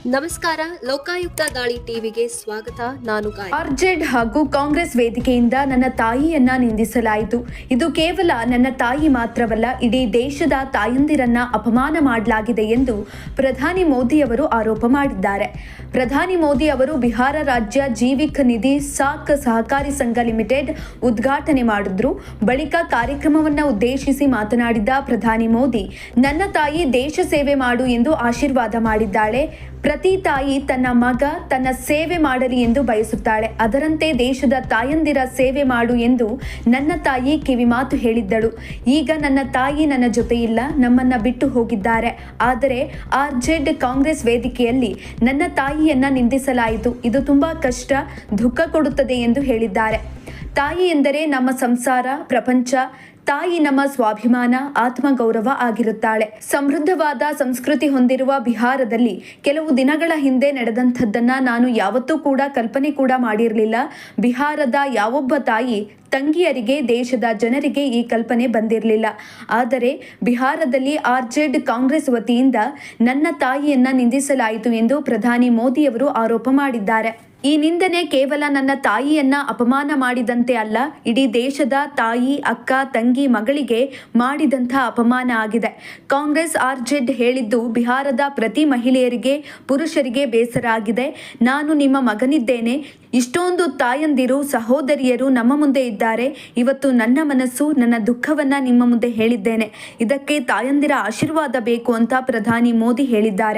ನಮಸ್ಕಾರ. ಲೋಕಾಯುಕ್ತ ದಾಳಿ ಟಿವಿಗೆ ಸ್ವಾಗತ. ನಾನು ಗಾಯ. ಆರ್ಜೆಡ್ ಹಾಗೂ ಕಾಂಗ್ರೆಸ್ ವೇದಿಕೆಯಿಂದ ನನ್ನ ತಾಯಿಯನ್ನ ನಿಂದಿಸಲಾಯಿತು. ಇದು ಕೇವಲ ನನ್ನ ತಾಯಿ ಮಾತ್ರವಲ್ಲ, ಇಡೀ ದೇಶದ ತಾಯಂದಿರನ್ನ ಅಪಮಾನ ಮಾಡಲಾಗಿದೆ ಎಂದು ಪ್ರಧಾನಿ ಮೋದಿ ಅವರು ಆರೋಪ ಮಾಡಿದ್ದಾರೆ. ಪ್ರಧಾನಿ ಮೋದಿ ಅವರು ಬಿಹಾರ ರಾಜ್ಯ ಜೀವಿಕ ನಿಧಿ ಸಾಕ್ ಸಹಕಾರಿ ಸಂಘ ಲಿಮಿಟೆಡ್ ಉದ್ಘಾಟನೆ ಮಾಡಿದ್ರು. ಬಳಿಕ ಕಾರ್ಯಕ್ರಮವನ್ನು ಉದ್ದೇಶಿಸಿ ಮಾತನಾಡಿದ ಪ್ರಧಾನಿ ಮೋದಿ, ನನ್ನ ತಾಯಿ ದೇಶ ಸೇವೆ ಮಾಡು ಎಂದು ಆಶೀರ್ವಾದ ಮಾಡಿದ್ದಾಳೆ. ಪ್ರತಿ ತಾಯಿ ತನ್ನ ಮಗ ತನ್ನ ಸೇವೆ ಮಾಡಲಿ ಎಂದು ಬಯಸುತ್ತಾಳೆ. ಅದರಂತೆ ದೇಶದ ತಾಯಂದಿರ ಸೇವೆ ಮಾಡು ಎಂದು ನನ್ನ ತಾಯಿ ಕಿವಿಮಾತು ಹೇಳಿದ್ದಳು. ಈಗ ನನ್ನ ತಾಯಿ ನನ್ನ ಜೊತೆ ಇಲ್ಲ, ನಮ್ಮನ್ನ ಬಿಟ್ಟು ಹೋಗಿದ್ದಾರೆ. ಆದರೆ ಆರ್ಜೆಡ್ ಕಾಂಗ್ರೆಸ್ ವೇದಿಕೆಯಲ್ಲಿ ನನ್ನ ತಾಯಿಯನ್ನ ನಿಂದಿಸಲಾಯಿತು. ಇದು ತುಂಬಾ ಕಷ್ಟ, ದುಃಖ ಕೊಡುತ್ತದೆ ಎಂದು ಹೇಳಿದ್ದಾರೆ. ತಾಯಿ ಎಂದರೆ ನಮ್ಮ ಸಂಸಾರ, ಪ್ರಪಂಚ. ತಾಯಿ ನಮ್ಮ ಸ್ವಾಭಿಮಾನ, ಆತ್ಮಗೌರವ ಆಗಿರುತ್ತಾಳೆ. ಸಮೃದ್ಧವಾದ ಸಂಸ್ಕೃತಿ ಹೊಂದಿರುವ ಬಿಹಾರದಲ್ಲಿ ಕೆಲವು ದಿನಗಳ ಹಿಂದೆ ನಡೆದಂಥದ್ದನ್ನ ನಾನು ಯಾವತ್ತೂ ಕೂಡ ಕಲ್ಪನೆ ಕೂಡ ಮಾಡಿರಲಿಲ್ಲ. ಬಿಹಾರದ ಯಾವೊಬ್ಬ ತಾಯಿ ತಂಗಿಯರಿಗೆ, ದೇಶದ ಜನರಿಗೆ ಈ ಕಲ್ಪನೆ ಬಂದಿರಲಿಲ್ಲ. ಆದರೆ ಬಿಹಾರದಲ್ಲಿ ಆರ್ಜೆಡ್ ಕಾಂಗ್ರೆಸ್ ವತಿಯಿಂದ ನನ್ನ ತಾಯಿಯನ್ನ ನಿಂದಿಸಲಾಯಿತು ಎಂದು ಪ್ರಧಾನಿ ಮೋದಿಯವರು ಆರೋಪ ಮಾಡಿದ್ದಾರೆ. ಈ ನಿಂದನೆ ಕೇವಲ ನನ್ನ ತಾಯಿಯನ್ನ ಅಪಮಾನ ಮಾಡಿದಂತೆ ಅಲ್ಲ, ಇಡೀ ದೇಶದ ತಾಯಿ, ಅಕ್ಕ, ತಂಗಿ, ಮಗಳಿಗೆ ಮಾಡಿದಂಥ ಅಪಮಾನ ಆಗಿದೆ. ಕಾಂಗ್ರೆಸ್ ಆರ್ಜೆಡ್ ಹೇಳಿದ್ದು ಬಿಹಾರದ ಪ್ರತಿ ಮಹಿಳೆಯರಿಗೆ, ಪುರುಷರಿಗೆ ಬೇಸರ ಆಗಿದೆ. ನಾನು ನಿಮ್ಮ ಮಗನಿದ್ದೇನೆ. ಇಷ್ಟೊಂದು ತಾಯಂದಿರು, ಸಹೋದರಿಯರು ನಮ್ಮ ಮುಂದೆ ಇದ್ದಾರೆ. ಇವತ್ತು ನನ್ನ ಮನಸ್ಸು, ನನ್ನ ದುಃಖವನ್ನ ನಿಮ್ಮ ಮುಂದೆ ಹೇಳಿದ್ದೇನೆ. ಇದಕ್ಕೆ ತಾಯಂದಿರ ಆಶೀರ್ವಾದ ಬೇಕು ಅಂತ ಪ್ರಧಾನಿ ಮೋದಿ ಹೇಳಿದ್ದಾರೆ.